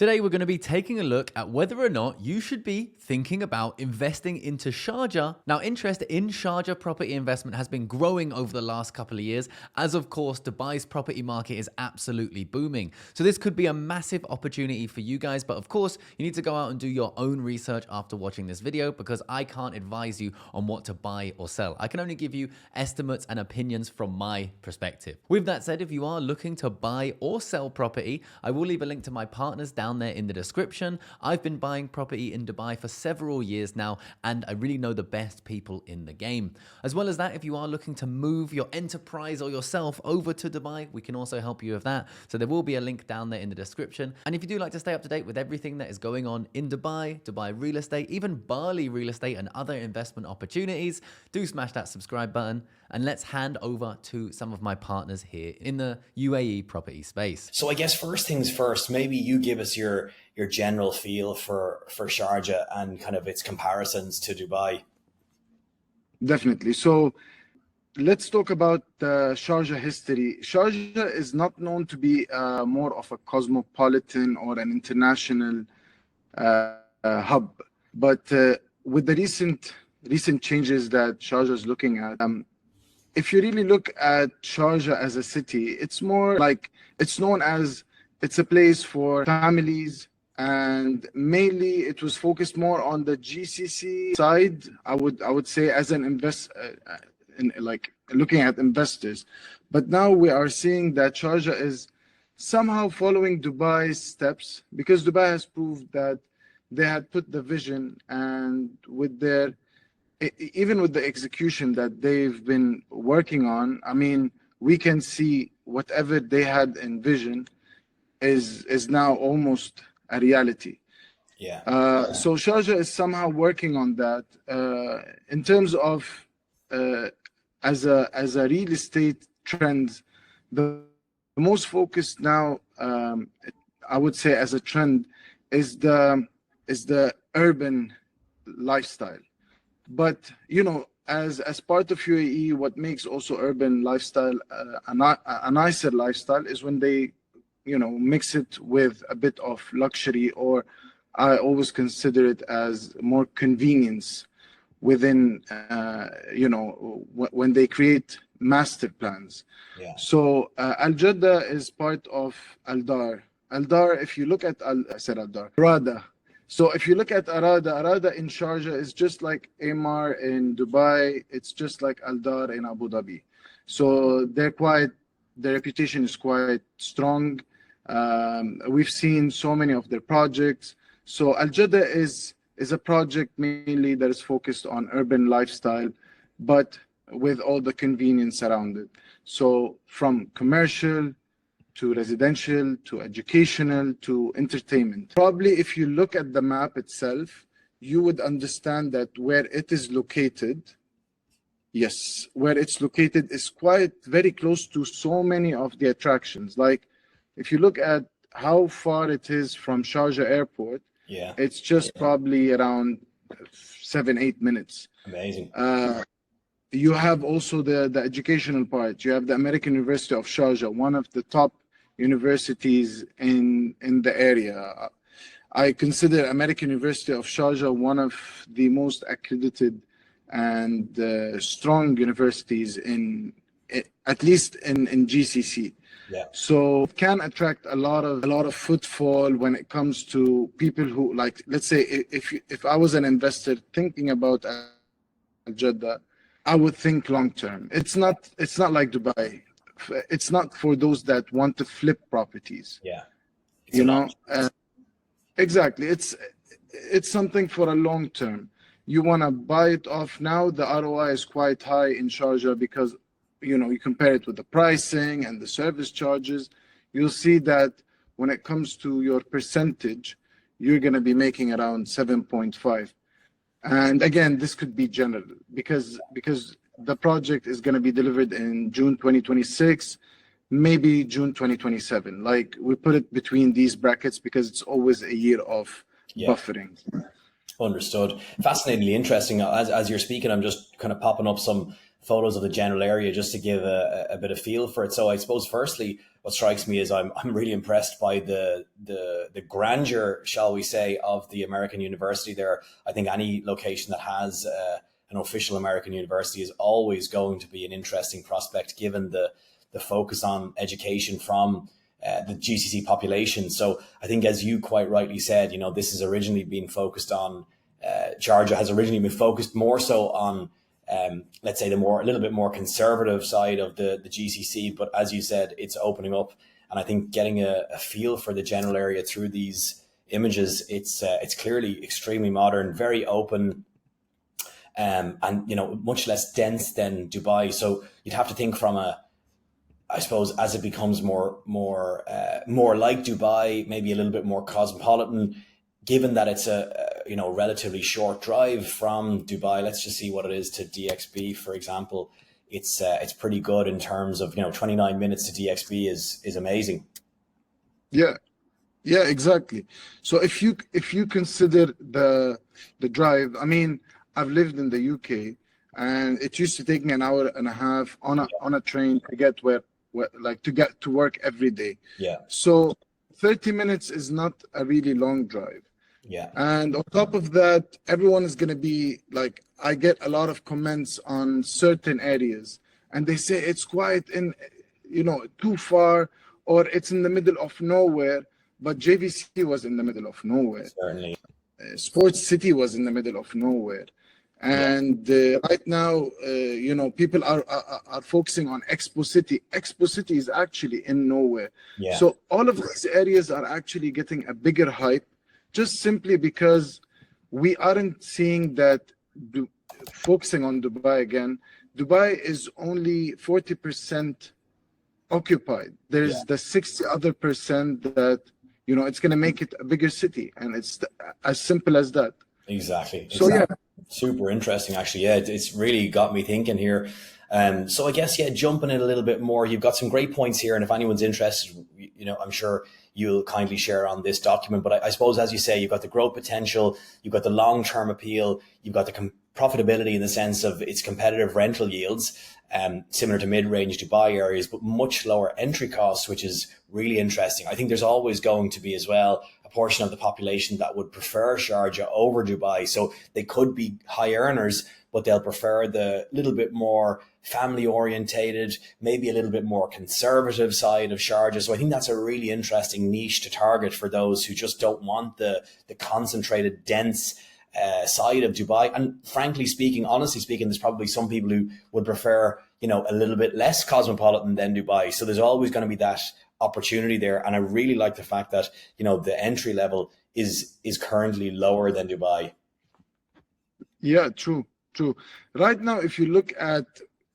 Today, we're going to be taking a look at whether or not you should be thinking about investing into Sharjah. Now, interest in Sharjah property investment has been growing over the last couple of years, as of course, Dubai's property market is absolutely booming. So this could be a massive opportunity for you guys, but of course, you need to go out and do your own research after watching this video because I can't advise you on what to buy or sell. I can only give you estimates and opinions from my perspective. With that said, if you are looking to buy or sell property, I will leave a link to my partners down there in the description. I've been buying property in Dubai for several years now, and I really know the best people in the game. As well as that, if you are looking to move your enterprise or yourself over to Dubai, we can also help you with that. So there will be a link down there in the description. And if you do like to stay up to date with everything that is going on in Dubai, Dubai real estate, even Bali real estate and other investment opportunities, do smash that subscribe button. And let's hand over to some of my partners here in the UAE property space. So I guess first things first, maybe you give us your general feel for Sharjah and kind of its comparisons to Dubai. Definitely. So let's talk about the Sharjah history. Sharjah is not known to be more of a cosmopolitan or an international hub, but with the recent changes that Sharjah is looking at, if you really look at Sharjah as a city, it's more like it's known as it's a place for families, and mainly it was focused more on the GCC side. I would say as an like looking at investors, but now we are seeing that Sharjah is somehow following Dubai's steps because Dubai has proved that they had put the vision, and with their even with the execution that they've been working on, I mean, we can see whatever they had envisioned is now almost a reality. Yeah. So Sharjah is somehow working on that. In terms of as a real estate trend, the most focused now, I would say, as a trend, is the urban lifestyle. But you know, as part of UAE, what makes also urban lifestyle a nicer lifestyle is when they, you know, mix it with a bit of luxury, or I always consider it as more convenience within, you know, when they create master plans. Yeah. So Al Jadda is part of Al Dar. Al Dar, if you look at Arada. So if you look at Arada in Sharjah is just like Emaar in Dubai. It's just like Al Dar in Abu Dhabi. So their reputation is quite strong. We've seen so many of their projects. So Al Jadda is a project mainly that is focused on urban lifestyle, but with all the convenience around it. So from commercial to residential, to educational, to entertainment. Probably if you look at the map itself, you would understand that where it is located, yes, where it's located is quite very close to so many of the attractions. Like if you look at how far it is from Sharjah Airport, Yeah. it's just probably around 7-8 minutes. Amazing. You have also the educational part. You have the American University of Sharjah, one of the top universities in the area. I consider American University of Sharjah one of the most accredited and strong universities at least in GCC. Yeah. So it can attract a lot of footfall when it comes to people who, like, let's say if I was an investor thinking about Al Jadda, I would think long term. It's not like Dubai. It's not for those that want to flip properties. Yeah. You know, exactly. It's something for a long term. You want to buy it off now. The ROI is quite high in Sharjah because, you know, you compare it with the pricing and the service charges. You'll see that when it comes to your percentage, you're going to be making around 7.5. And again, this could be general because the project is going to be delivered in June 2026, maybe June 2027. Like we put it between these brackets because it's always a year of buffering. Understood. Fascinatingly interesting. As you're speaking, I'm just kind of popping up some photos of the general area just to give a bit of feel for it. So I suppose firstly, what strikes me is I'm really impressed by the grandeur, shall we say, of the American university there. I think any location that has an official American university is always going to be an interesting prospect, given the focus on education from the GCC population. So I think, as you quite rightly said, this has originally been focused on, Sharjah has originally been focused more so on, let's say, a little bit more conservative side of the GCC. But as you said, it's opening up, and I think getting a feel for the general area through these images, it's clearly extremely modern, very open, and much less dense than Dubai. So you'd have to think from I suppose, as it becomes more like Dubai, maybe a little bit more cosmopolitan, given that it's a relatively short drive from Dubai. Let's just see what it is to DXB, for example. It's pretty good in terms of 29 minutes to DXB is amazing. Yeah, exactly. So if you consider the drive, I mean, I've lived in the UK, and it used to take me an hour and a half on a train to get to get to work every day. Yeah. So 30 minutes is not a really long drive. Yeah. And on top of that, everyone is going to be like, I get a lot of comments on certain areas, and they say it's quite too far, or it's in the middle of nowhere. But JVC was in the middle of nowhere. Certainly. Sports City was in the middle of nowhere. And right now, people are focusing on Expo City. Expo City is actually in nowhere. Yeah. So all of these areas are actually getting a bigger hype, just simply because we aren't seeing that. Focusing on Dubai again, Dubai is only 40% occupied. There's the 60 other percent that it's going to make it a bigger city, and it's as simple as that. Exactly. So yeah. Super interesting, actually. Yeah, it's really got me thinking here. So I guess, jumping in a little bit more, you've got some great points here, and if anyone's interested, I'm sure you'll kindly share on this document. But I suppose, as you say, you've got the growth potential, you've got the long-term appeal, you've got the profitability in the sense of its competitive rental yields, similar to mid-range Dubai areas, but much lower entry costs, which is really interesting. I think there's always going to be, as well, a portion of the population that would prefer Sharjah over Dubai. So they could be high earners, but they'll prefer the little bit more family orientated, maybe a little bit more conservative side of Sharjah. So I think that's a really interesting niche to target for those who just don't want the concentrated, dense side of Dubai. And frankly speaking, honestly speaking, there's probably some people who would prefer, a little bit less cosmopolitan than Dubai. So there's always going to be that opportunity there. And I really like the fact that, the entry level is currently lower than Dubai. Yeah, true. Right now, if you look at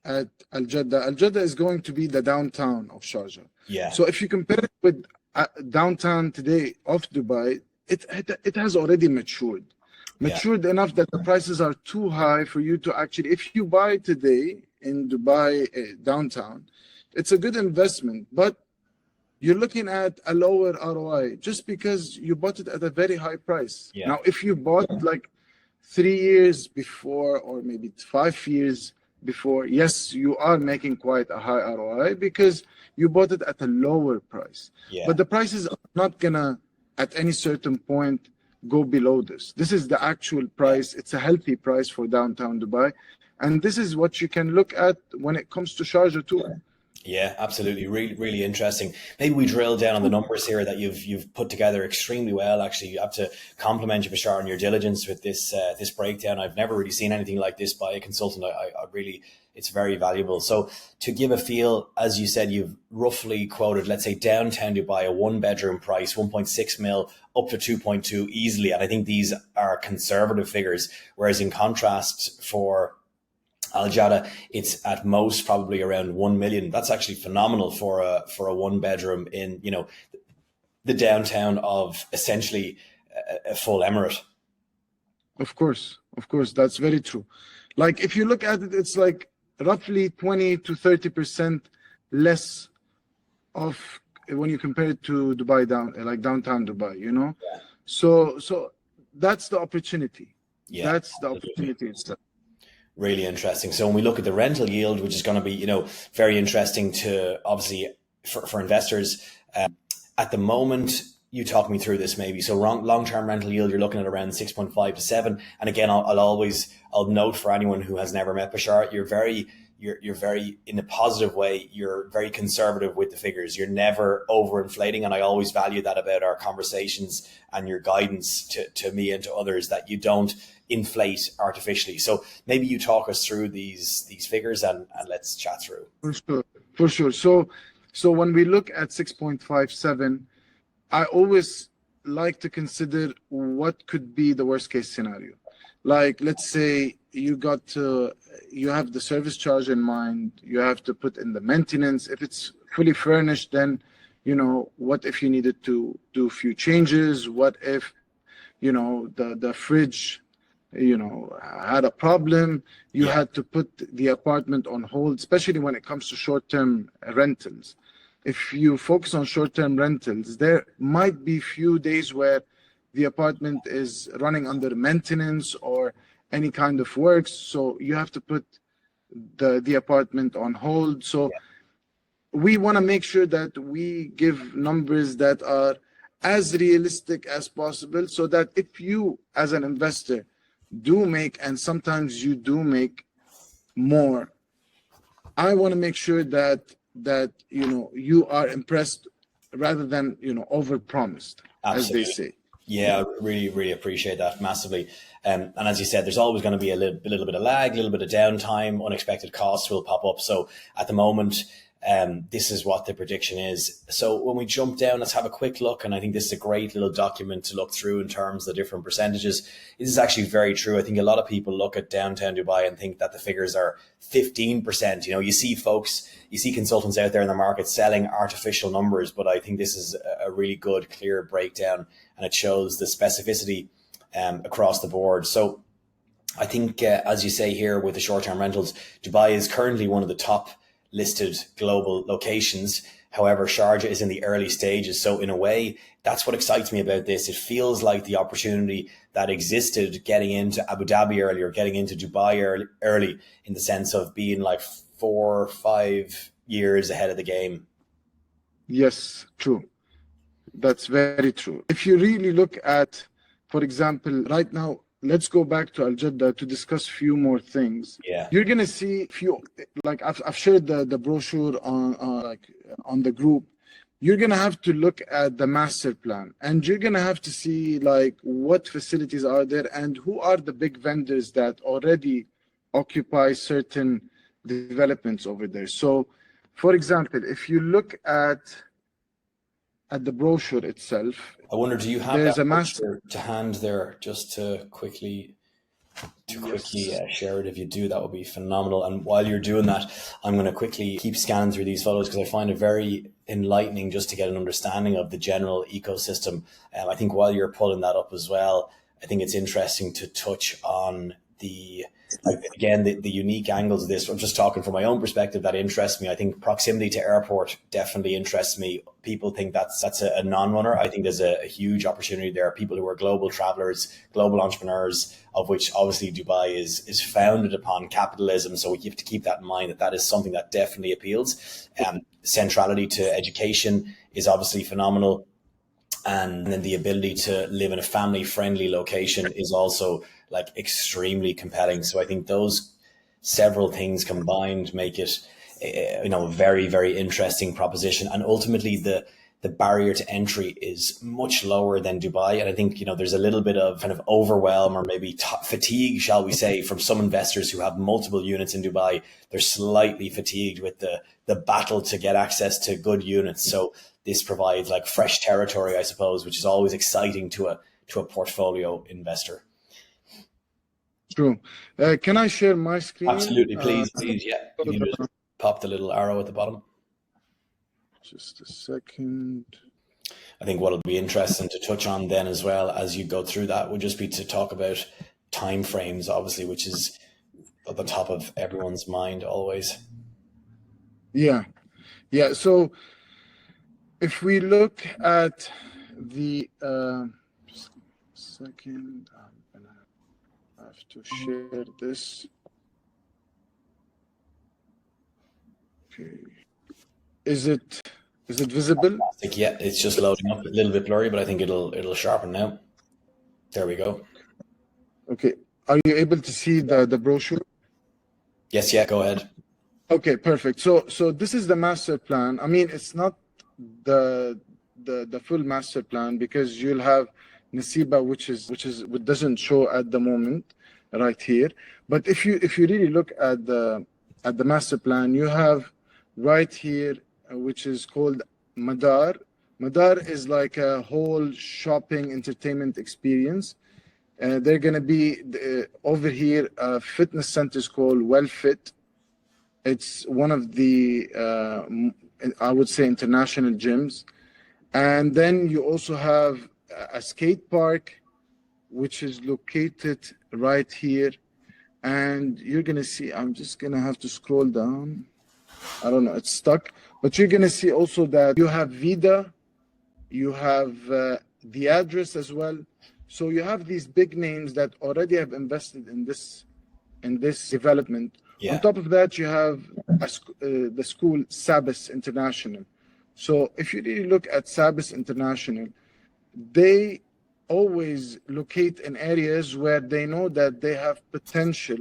Al Jaddah is going to be the downtown of Sharjah. Yeah. So if you compare it with downtown today of Dubai, it has already matured enough that the prices are too high for you to actually, if you buy today in Dubai downtown, it's a good investment, but you're looking at a lower ROI just because you bought it at a very high price. Yeah. Now, if you bought like 3 years before, or maybe 5 years before, yes, you are making quite a high ROI because you bought it at a lower price. Yeah. But the prices are not gonna, at any certain point, go below this. This is the actual price. It's a healthy price for downtown Dubai. And this is what you can look at when it comes to Sharjah too. Yeah, absolutely. Really, really interesting. Maybe we drill down on the numbers here that you've put together extremely well. Actually, you have to compliment you, Bashar, on your diligence with this breakdown. I've never really seen anything like this by a consultant. I really, it's very valuable. So to give a feel, as you said, you've roughly quoted, let's say, downtown Dubai, a 1-bedroom price, 1.6 mil up to 2.2 easily. And I think these are conservative figures. Whereas in contrast, for Al Jaddah, it's at most probably around 1 million. That's actually phenomenal for a 1-bedroom in, the downtown of essentially a full emirate. Of course, that's very true. Like if you look at it, it's like roughly 20 to 30% less of when you compare it to Dubai downtown Dubai, Yeah. So that's the opportunity. Yeah, that's the opportunity itself. Really interesting. So when we look at the rental yield, which is going to be, very interesting to obviously for investors, at the moment, you talk me through this maybe. So long-term rental yield, you're looking at around 6.5 to 7. And again, I'll note for anyone who has never met Bashar, you're very, in a positive way, you're very conservative with the figures. You're never overinflating. And I always value that about our conversations and your guidance to me and to others, that you don't inflate artificially. So maybe you talk us through these figures and let's chat through. For sure. So when we look at 6.57, I always like to consider what could be the worst case scenario. Like, let's say you have the service charge in mind, you have to put in the maintenance. If it's fully furnished, then, what if you needed to do a few changes? What if, the fridge, had a problem? You had to put the apartment on hold, especially when it comes to short-term rentals. If you focus on short-term rentals, there might be few days where the apartment is running under maintenance or any kind of works, so you have to put the apartment on hold. So we want to make sure that we give numbers that are as realistic as possible, so that if you as an investor do make, and sometimes you do make more, I want to make sure that you are impressed rather than over promised, as they say. Yeah, I really, really appreciate that massively. And as you said, there's always going to be a little bit of lag, a little bit of downtime, unexpected costs will pop up. So at the moment, this is what the prediction is. So when we jump down, let's have a quick look. And I think this is a great little document to look through in terms of the different percentages. This is actually very true. I think a lot of people look at downtown Dubai and think that the figures are 15%. You see consultants out there in the market selling artificial numbers, but I think this is a really good, clear breakdown, and it shows the specificity across the board. So I think, as you say here with the short-term rentals, Dubai is currently one of the top listed global locations. However, Sharjah is in the early stages. So in a way, that's what excites me about this. It feels like the opportunity that existed getting into Abu Dhabi early, or getting into Dubai early, in the sense of being like 4 or 5 years ahead of the game. Yes, true. That's very true. If you really look at, for example, right now, let's go back to Al Jaddah to discuss a few more things. Yeah. You're gonna see I've shared the brochure on the group. You're gonna have to look at the master plan, and you're gonna have to see what facilities are there and who are the big vendors that already occupy certain developments over there. So, for example, if you look at the brochure itself, I wonder, do you have there's that a master to hand there, just to quickly share it? If you do, that would be phenomenal. And while you're doing that, I'm going to quickly keep scanning through these photos, because I find it very enlightening just to get an understanding of the general ecosystem. I think while you're pulling that up as well, I think it's interesting to touch on the unique angles of this. I'm just talking from my own perspective that interests me. I think proximity to airport definitely interests me. People think that's a non-runner. I think there's a huge opportunity there. People who are global travelers, global entrepreneurs, of which obviously Dubai is founded upon capitalism. So we have to keep that in mind, that is something that definitely appeals. Centrality to education is obviously phenomenal. And then the ability to live in a family-friendly location is also extremely compelling. So I think those several things combined make it a very, very interesting proposition. And ultimately the barrier to entry is much lower than Dubai. And I think, there's a little bit of kind of overwhelm, or maybe fatigue, shall we say, from some investors who have multiple units in Dubai. They're slightly fatigued with the battle to get access to good units. So this provides fresh territory, I suppose, which is always exciting to a portfolio investor. True. Can I share my screen? Absolutely, please. Yeah. You can just pop the little arrow at the bottom. Just a second. I think what'll be interesting to touch on then as well as you go through that would just be to talk about timeframes, obviously, which is at the top of everyone's mind always. Yeah. So if we look at the just a second, I'm gonna have to share this. Okay. Is it visible? Yeah, it's just loading up, a little bit blurry, but I think it'll sharpen now. There we go. Okay. Are you able to see the brochure? Yes, yeah, go ahead. Okay, perfect. So this is the master plan. I mean, it's not the full master plan because you'll have Nasiba, which doesn't show at the moment, right here. But if you really look at the master plan, you have right here, which is called Madar. Madar is like a whole shopping entertainment experience. They're gonna be over here. Fitness centers called WellFit. It's one of the I would say international gyms. And then you also have a skate park, which is located right here. And you're gonna see, I'm just gonna have to scroll down. I don't know, it's stuck. But you're gonna see also that you have Vida, you have the address as well. So you have these big names that already have invested in this development. Yeah. On top of that, you have the school Sabis International. So if you really look at Sabis International, they always locate in areas where they know that they have potential.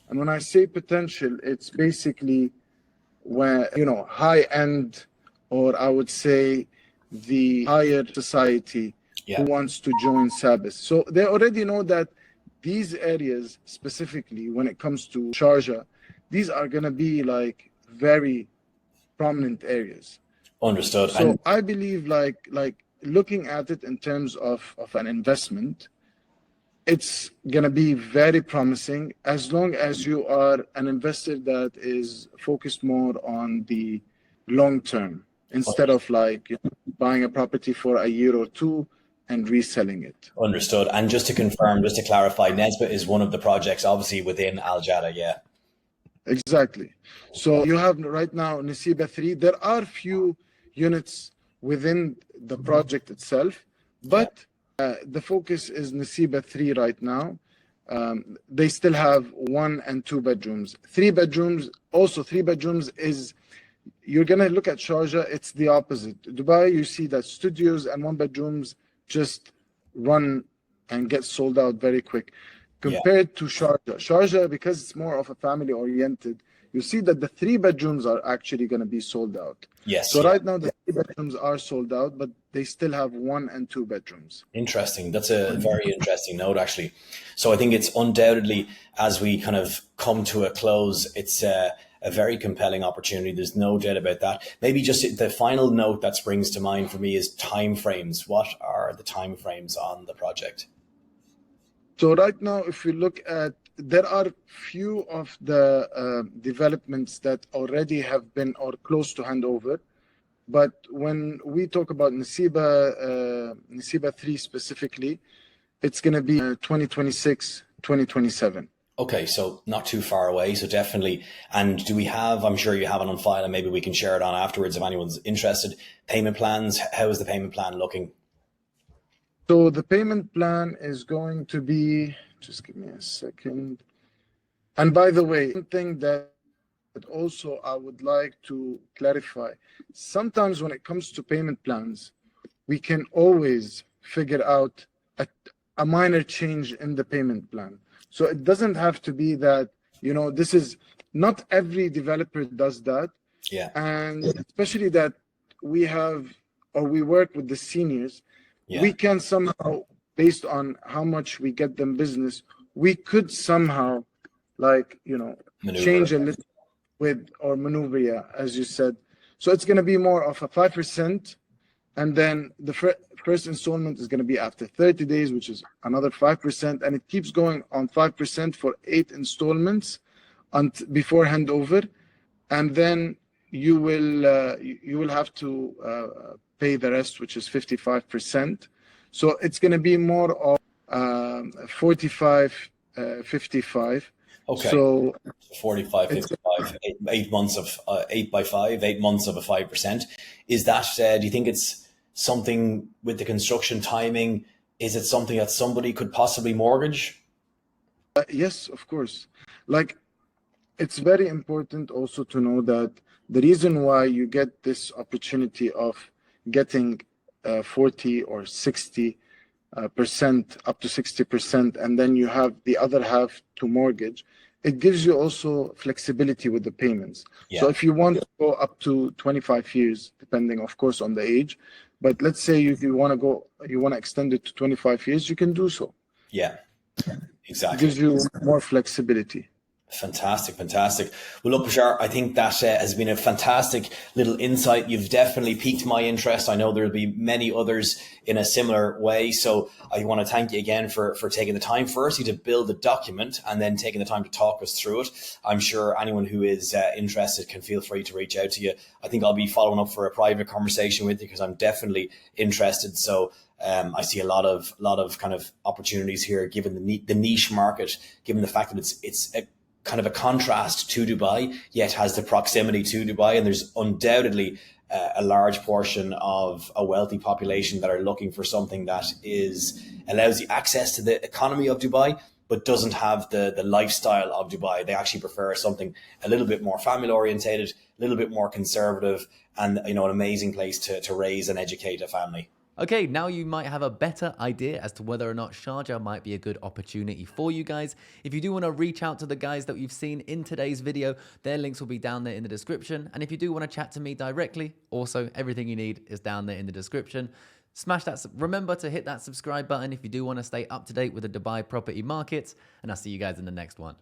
And when I say potential, it's basically where, high end, or I would say the higher society who wants to join Sabis. So they already know that these areas specifically, when it comes to Sharjah, these are going to be like very prominent areas. Understood. So I believe like looking at it in terms of an investment, it's going to be very promising as long as you are an investor that is focused more on the long term instead of buying a property for a year or two and reselling it. Understood. And just to confirm, just to clarify, Nesba is one of the projects obviously within Al Jada, yeah. Exactly. So you have right now Nasiba 3. There are few units within the project itself, but the focus is Nasiba 3 right now. They still have 1 and 2 bedrooms. 3 bedrooms, also 3 bedrooms is, you're going to look at Sharjah, it's the opposite. Dubai, you see that studios and 1 bedrooms just run and get sold out very quick. Compared to Sharjah, because it's more of a family oriented, you see that the 3 bedrooms are actually going to be sold out. Yes. So right now the 3 bedrooms are sold out, but they still have 1 and 2 bedrooms. Interesting. That's a very interesting note, actually. So I think it's undoubtedly, as we kind of come to a close, it's a very compelling opportunity. There's no doubt about that. Maybe just the final note that springs to mind for me is timeframes. What are the timeframes on the project? So right now, if we look at, there are few of the developments that already have been or close to handover. But when we talk about Nasiba 3 specifically, it's going to be 2026, 2027. Okay, so not too far away. So definitely. And do we have, I'm sure you have it on file and maybe we can share it on afterwards if anyone's interested, payment plans? How is the payment plan looking? So the payment plan is going to be, just give me a second. And by the way, one thing that also I would like to clarify, sometimes when it comes to payment plans, we can always figure out a minor change in the payment plan. So it doesn't have to be that, this is, not every developer does that. Yeah. And especially that we work with the seniors. Yeah. We can somehow, based on how much we get them business, we could somehow change a little with or maneuver, as you said. So it's going to be more of a 5%. And then the first installment is going to be after 30 days, which is another 5%. And it keeps going on 5% for 8 installments before handover. And then you will have to pay the rest, which is 55%. So it's going to be more of 45, 55. Okay. So 45, 55, 8 months of 8 by 5, 8 months of a 5%. Is that, do you think it's something with the construction timing? Is it something that somebody could possibly mortgage? Yes, of course. It's very important also to know that The reason why you get this opportunity of getting 40 or 60 percent, up to 60%, and then you have the other half to mortgage, it gives you also flexibility with the payments. So Yeah. if you want to go up to 25 years, depending of course on the age, but let's say you want to go, you want to extend it to 25 years, you can do so. Yeah, It exactly. gives you more flexibility. Fantastic, fantastic. Well, look, Bashar, I think that has been a fantastic little insight. You've definitely piqued my interest. I know there'll be many others in a similar way. So I want to thank you again for taking the time, firstly, to build the document and then taking the time to talk us through it. I'm sure anyone who is interested can feel free to reach out to you. I think I'll be following up for a private conversation with you because I'm definitely interested. So I see a lot of kind of opportunities here, given the niche market, given the fact that it's a kind of a contrast to Dubai, yet has the proximity to Dubai. And there's undoubtedly a large portion of a wealthy population that are looking for something that allows you access to the economy of Dubai, but doesn't have the lifestyle of Dubai. They actually prefer something a little bit more family orientated, a little bit more conservative, and an amazing place to raise and educate a family. Okay, now you might have a better idea as to whether or not Sharjah might be a good opportunity for you guys. If you do want to reach out to the guys that you've seen in today's video, their links will be down there in the description. And if you do want to chat to me directly, also everything you need is down there in the description. Smash that. Remember to hit that subscribe button if you do want to stay up to date with the Dubai property markets. And I'll see you guys in the next one.